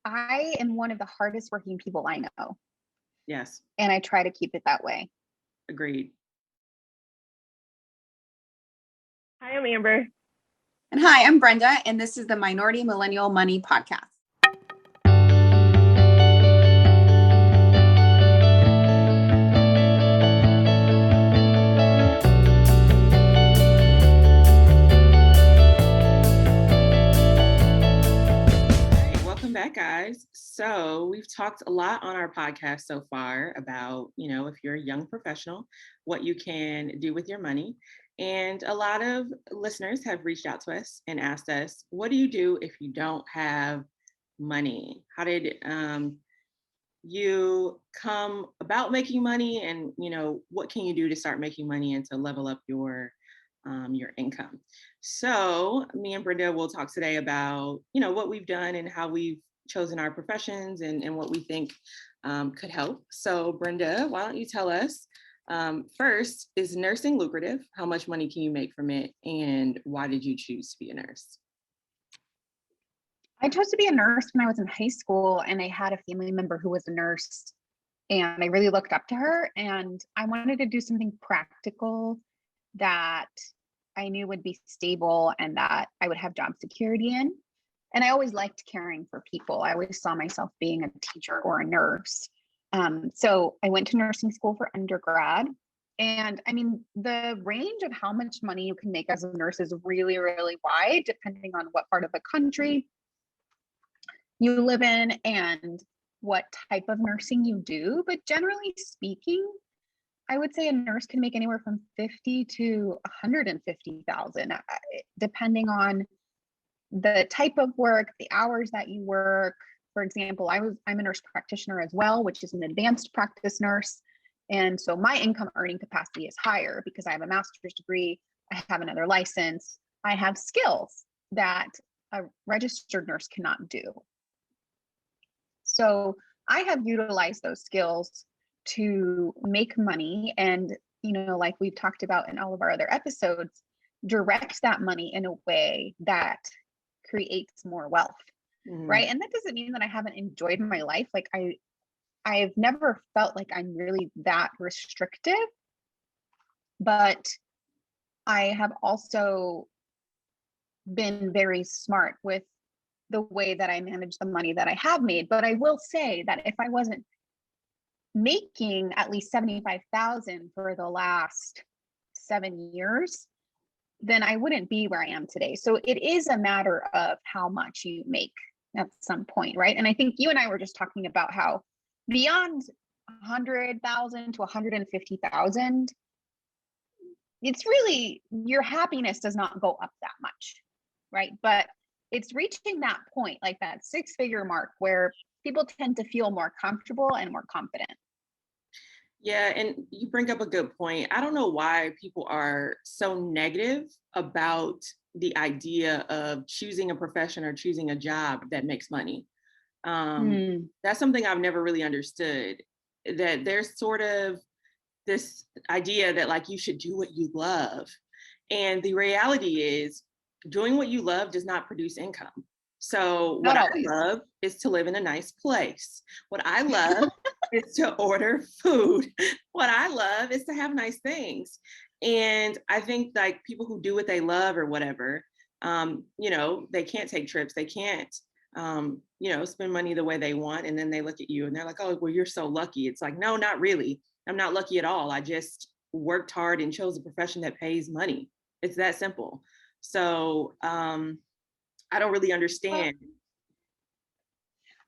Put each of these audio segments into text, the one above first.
I am one of the hardest working people I know, Yes, and I try to keep it that way. agreed. Hi, I'm Amber. And hi, I'm Brenda, and this is the Minority Millennial Money Podcast. Welcome back, guys. So we've talked a lot on our podcast so far about, if you're a young professional, what you can do with your money. And a lot of listeners have reached out to us and asked us, what do you do if you don't have money? How did you come about making money? And, what can you do to start making money and to level up your income? So me and Brenda will talk today about, what we've done and how we've chosen our professions and what we think could help. So Brenda, why don't you tell us, first, is nursing lucrative? How much money can you make from it? And why did you choose to be a nurse? I chose to be a nurse when I was in high school, and I had a family member who was a nurse, and I really looked up to her, and I wanted to do something practical that I knew would be stable and that I would have job security in. And I always liked caring for people. I always saw myself being a teacher or a nurse. So I went to nursing school for undergrad. And I mean, the range of how much money you can make as a nurse is really, really wide, depending on what part of the country you live in and what type of nursing you do. But generally speaking, I would say a nurse can make anywhere from 50 to 150,000, depending on the type of work, the hours that you work. For example, I'm a nurse practitioner as well, which is an advanced practice nurse. And so my income earning capacity is higher because I have a master's degree, I have another license, I have skills that a registered nurse cannot do. So I have utilized those skills to make money and, like we've talked about in all of our other episodes, direct that money in a way that creates more wealth. Right. And that doesn't mean that I haven't enjoyed my life. Like I've never felt like I'm really that restrictive, but I have also been very smart with the way that I manage the money that I have made. But I will say that if I wasn't making at least 75,000 for the last 7 years, then I wouldn't be where I am today. So it is a matter of how much you make at some point, right? And I think you and I were just talking about how beyond 100,000 to 150,000, it's really, your happiness does not go up that much, right? But it's reaching that point, like that 6-figure mark, where people tend to feel more comfortable and more confident. Yeah, and you bring up a good point. I don't know why people are so negative about the idea of choosing a profession or choosing a job that makes money. That's something I've never really understood, that there's sort of this idea that like you should do what you love. And the reality is doing what you love does not produce income. So what I love is to live in a nice place. What I love is to order food. What I love is to have nice things. And I think like people who do what they love or whatever, they can't take trips. They can't, spend money the way they want. And then they look at you and they're like, oh, well, you're so lucky. It's like, no, not really. I'm not lucky at all. I just worked hard and chose a profession that pays money. It's that simple. So I don't really understand.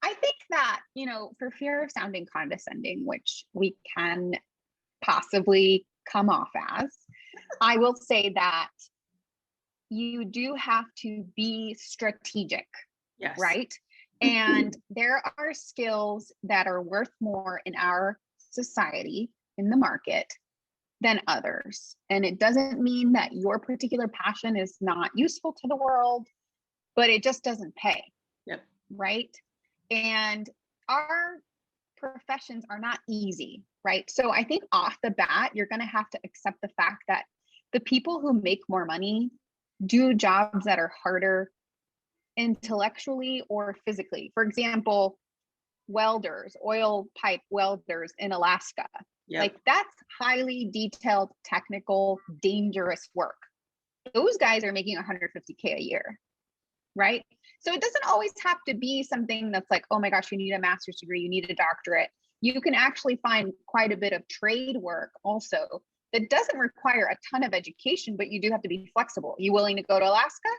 I think that, for fear of sounding condescending, which we can possibly come off as, I will say that you do have to be strategic, yes. Right? And there are skills that are worth more in our society, in the market, than others. And it doesn't mean that your particular passion is not useful to the world, but it just doesn't pay. Yep. Right? And our professions are not easy, right? So I think off the bat, you're going to have to accept the fact that the people who make more money do jobs that are harder intellectually or physically. For example, welders, oil pipe welders in Alaska. Yep. Like that's highly detailed, technical, dangerous work. Those guys are making 150K a year, right? So it doesn't always have to be something that's like, oh my gosh, you need a master's degree, you need a doctorate. You can actually find quite a bit of trade work also that doesn't require a ton of education, but you do have to be flexible. You willing to go to Alaska?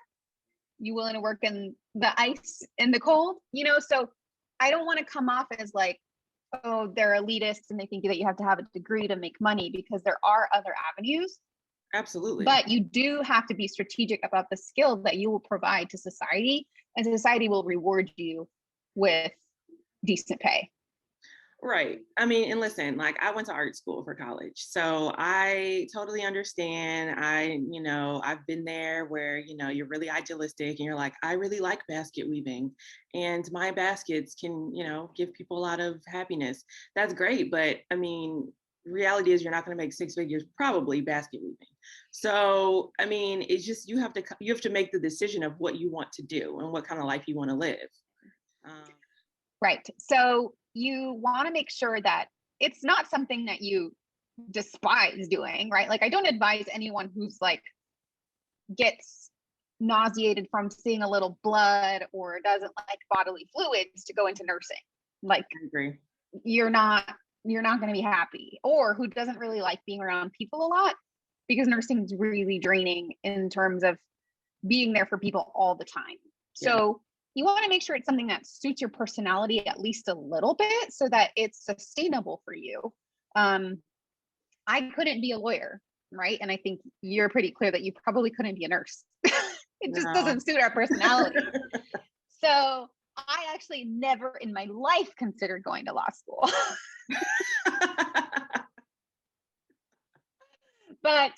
You willing to work in the ice in the cold? You know, so I don't want to come off as like, oh, they're elitist and they think that you have to have a degree to make money, because there are other avenues. Absolutely. But you do have to be strategic about the skill that you will provide to society, and society will reward you with decent pay. Right. I mean, and listen, like I went to art school for college, so I totally understand. I've been there where, you're really idealistic and you're like, I really like basket weaving and my baskets can, give people a lot of happiness. That's great. But I mean, reality is you're not going to make 6 figures probably basket weaving. So, I mean, it's just, you have to make the decision of what you want to do and what kind of life you want to live. Right. So you want to make sure that it's not something that you despise doing, right? Like I don't advise anyone who's like gets nauseated from seeing a little blood or doesn't like bodily fluids to go into nursing. Like I agree. You're not going to be happy, or who doesn't really like being around people a lot, because nursing is really draining in terms of being there for people all the time. So you want to make sure it's something that suits your personality at least a little bit so that it's sustainable for you. I couldn't be a lawyer, right? And I think you're pretty clear that you probably couldn't be a nurse. It just doesn't suit our personality. So I actually never in my life considered going to law school. But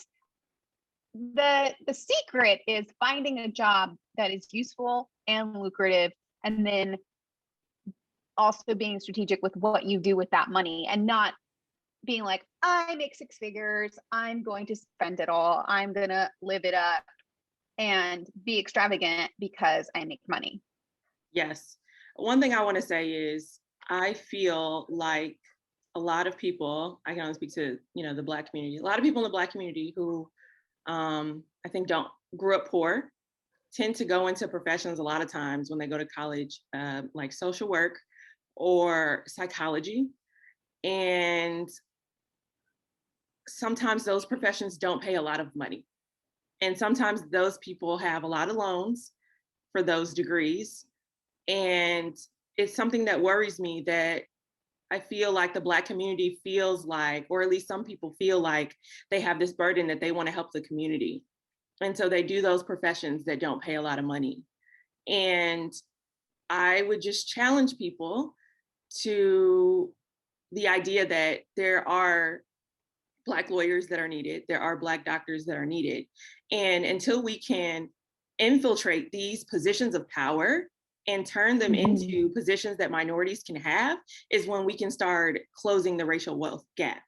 the secret is finding a job that is useful and lucrative, and then also being strategic with what you do with that money, and not being like, I make 6 figures, I'm going to spend it all, I'm gonna live it up and be extravagant because I make money. Yes. One thing I want to say is I feel like a lot of people, I can only speak to, the Black community, a lot of people in the Black community who I think grew up poor, tend to go into professions a lot of times when they go to college, like social work or psychology. And sometimes those professions don't pay a lot of money. And sometimes those people have a lot of loans for those degrees. And it's something that worries me, that I feel like the Black community feels like, or at least some people feel like, they have this burden that they want to help the community. And so they do those professions that don't pay a lot of money. And I would just challenge people to the idea that there are Black lawyers that are needed, there are Black doctors that are needed. And until we can infiltrate these positions of power and turn them into positions that minorities can have, is when we can start closing the racial wealth gap.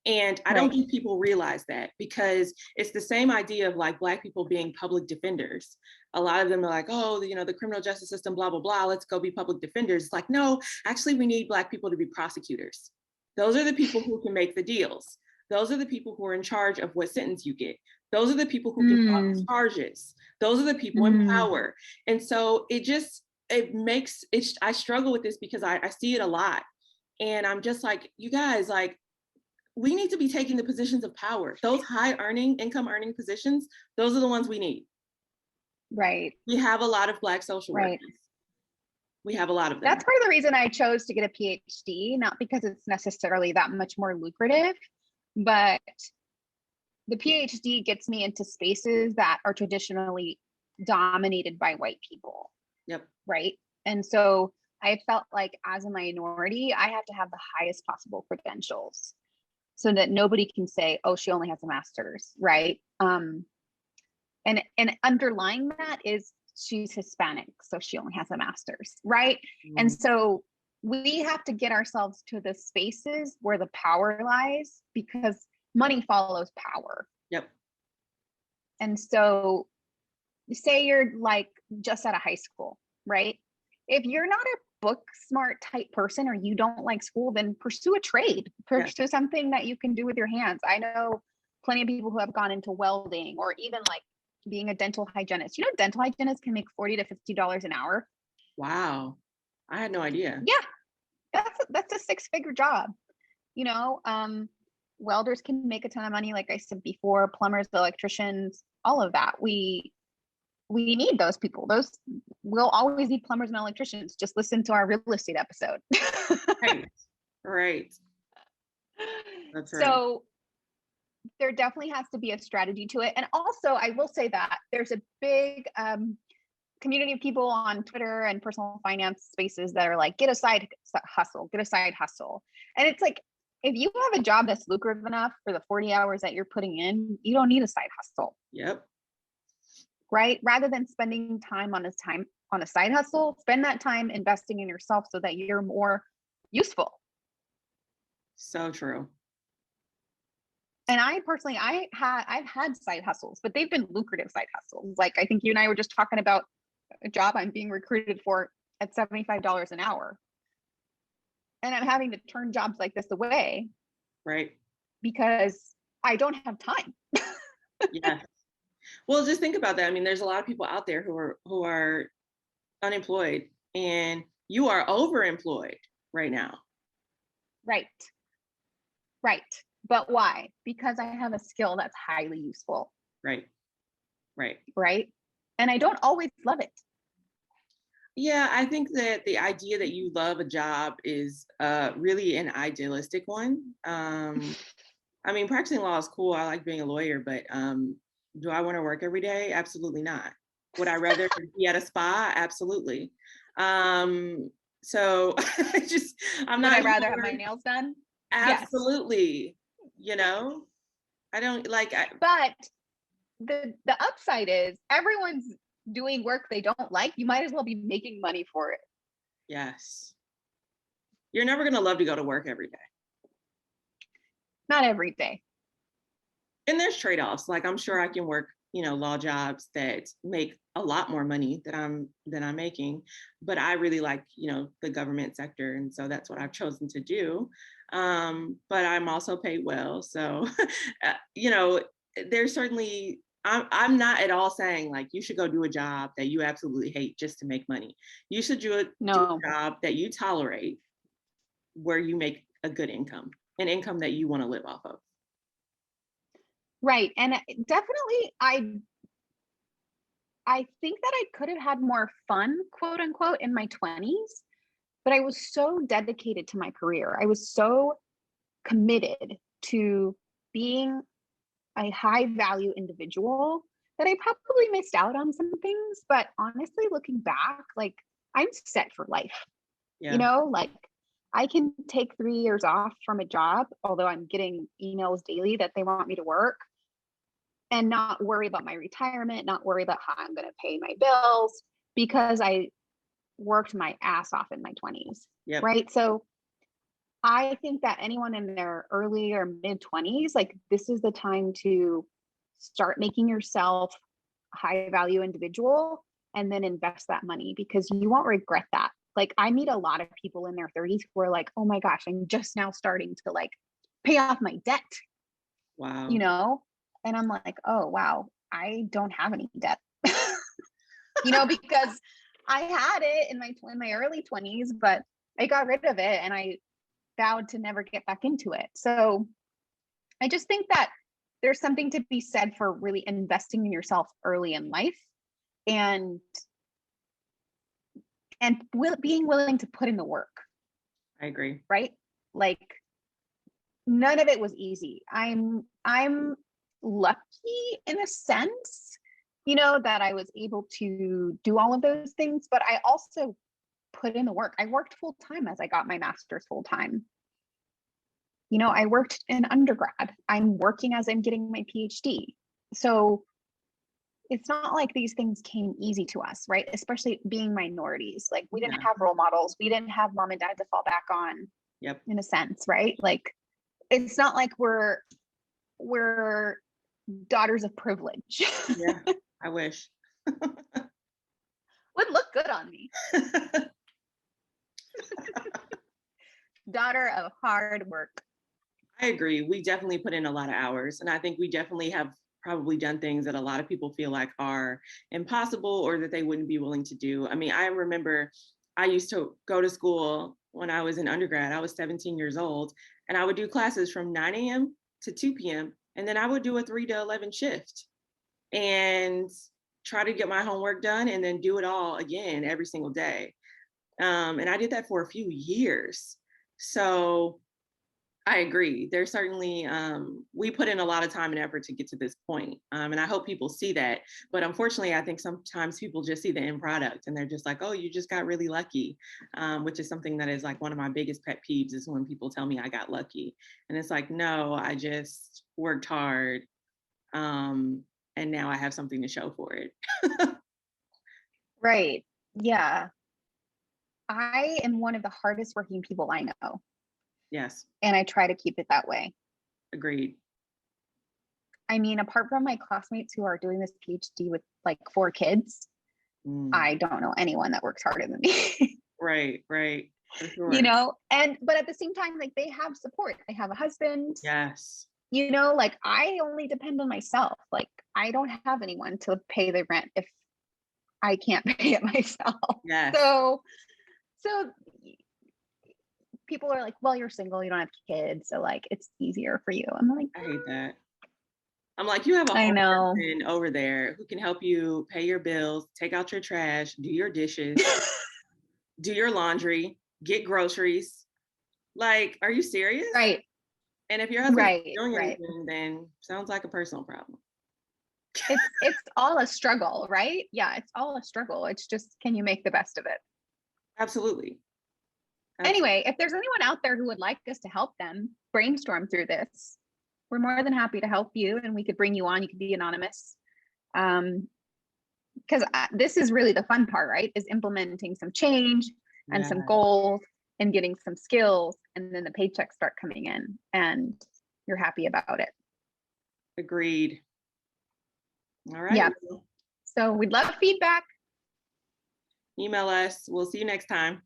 And I don't think people realize that, because it's the same idea of like Black people being public defenders. A lot of them are like, oh, the criminal justice system, blah, blah, blah, let's go be public defenders. It's like, no, actually we need Black people to be prosecutors. Those are the people who can make the deals. Those are the people who are in charge of what sentence you get. Those are the people who can file charges. Those are the people in power. And so I struggle with this because I see it a lot. And I'm just like, you guys, like, we need to be taking the positions of power. Those high income earning positions, those are the ones we need. Right. We have a lot of Black social workers. We have a lot of them. That's part of the reason I chose to get a PhD, not because it's necessarily that much more lucrative, but the PhD gets me into spaces that are traditionally dominated by white people. Yep. Right. And so I felt like as a minority, I have to have the highest possible credentials so that nobody can say, oh, she only has a master's. Right. And underlying that is she's Hispanic, so she only has a master's. Right. And so we have to get ourselves to the spaces where the power lies, because money follows power. Yep. And so say you're like just out of high school, right? If you're not a book smart type person or you don't like school, then pursue a trade, pursue something that you can do with your hands. I know plenty of people who have gone into welding or even like being a dental hygienist. You know, dental hygienists can make $40 to $50 an hour. Wow. I had no idea. Yeah, that's a six-figure job. You know, welders can make a ton of money, like I said before, plumbers, electricians, all of that. We need those people. We'll always need plumbers and electricians. Just listen to our real estate episode. Right. That's right. So there definitely has to be a strategy to it. And also, I will say that there's a big community of people on Twitter and personal finance spaces that are like, get a side hustle. And it's like, if you have a job that's lucrative enough for the 40 hours that you're putting in, you don't need a side hustle. Yep. Right? Rather than spending time on a side hustle, spend that time investing in yourself so that you're more useful. So true. And I personally, I've had side hustles, but they've been lucrative side hustles. Like I think you and I were just talking about a job I'm being recruited for at $75 an hour. And I'm having to turn jobs like this away. Right. Because I don't have time. Yeah. Well, just think about that. I mean, there's a lot of people out there who are unemployed, and you are overemployed right now. Right. But why? Because I have a skill that's highly useful. Right. And I don't always love it. Yeah, I think that the idea that you love a job is really an idealistic one. I mean, practicing law is cool. I like being a lawyer, but do I want to work every day? Absolutely not. Would I rather be at a spa? Absolutely. So I'm not. Would I rather have my nails done? Absolutely. Yes. You know, I don't like. But the upside is everyone's doing work they don't like. You might as well be making money for it. Yes. You're never going to love to go to work every day. Not every day. And there's trade-offs. Like I'm sure I can work, law jobs that make a lot more money than I'm making, but I really like, the government sector. And so that's what I've chosen to do. But I'm also paid well. So, there's certainly, I'm not at all saying like you should go do a job that you absolutely hate just to make money. You should do a job that you tolerate where you make a good income, an income that you want to live off of. Right. And definitely I think that I could have had more fun, quote unquote, in my 20s, but I was so dedicated to my career. I was so committed to being a high value individual that I probably missed out on some things. But honestly, looking back, like I'm set for life. Yeah. Like I can take 3 years off from a job, although I'm getting emails daily that they want me to work, and not worry about my retirement, not worry about how I'm going to pay my bills, because I worked my ass off in my 20s. Yep. Right. So I think that anyone in their early or mid 20s, like this is the time to start making yourself a high value individual and then invest that money, because you won't regret that. Like I meet a lot of people in their 30s who are like, oh my gosh, I'm just now starting to like pay off my debt. Wow. And I'm like, oh, wow, I don't have any debt, because I had it in my early 20s, but I got rid of it and I vowed to never get back into it. So I just think that there's something to be said for really investing in yourself early in life and being willing to put in the work. I agree. Right? Like none of it was easy. I'm lucky in a sense, that I was able to do all of those things, but I also put in the work. I worked full time as I got my master's full time. I worked in undergrad. I'm working as I'm getting my PhD. So it's not like these things came easy to us, right? Especially being minorities. Like we didn't have role models. We didn't have mom and dad to fall back on. Yep. In a sense, right? Like it's not like we're daughters of privilege. Yeah, I wish. Would look good on me. Daughter of hard work. I agree. We definitely put in a lot of hours. And I think we definitely have probably done things that a lot of people feel like are impossible or that they wouldn't be willing to do. I mean, I remember I used to go to school when I was in undergrad. I was 17 years old, and I would do classes from 9 a.m. to 2 p.m. And then I would do a 3 to 11 shift and try to get my homework done and then do it all again every single day. And I did that for a few years. So I agree. There's certainly, we put in a lot of time and effort to get to this point. And I hope people see that. But unfortunately, I think sometimes people just see the end product and they're just like, oh, you just got really lucky, which is something that is like one of my biggest pet peeves is when people tell me I got lucky. And it's like, no, I just worked hard. And now I have something to show for it. Right. Yeah. I am one of the hardest working people I know. Yes. And I try to keep it that way. Agreed. I mean, apart from my classmates who are doing this PhD with like 4 kids, I don't know anyone that works harder than me. Right. For sure. You know, but at the same time, like they have support. They have a husband. Yes. You know, like I only depend on myself. Like I don't have anyone to pay the rent if I can't pay it myself. Yes. So people are like, well, you're single, you don't have kids, so like it's easier for you. I'm like, I hate that. I'm like, you have a I whole know. person over there who can help you pay your bills, take out your trash, do your dishes, do your laundry, get groceries. Like, are you serious? Right. And if your husband's Right. not doing anything, then sounds like a personal problem. It's all a struggle, right? Yeah, it's all a struggle. It's just, can you make the best of it? Absolutely. Anyway, if there's anyone out there who would like us to help them brainstorm through this, we're more than happy to help you, and we could bring you on. You could be anonymous. Because this is really the fun part, right? Is implementing some change and some goals and getting some skills, and then the paychecks start coming in and you're happy about it. Agreed. All right. Yeah. So we'd love feedback. Email us. We'll see you next time.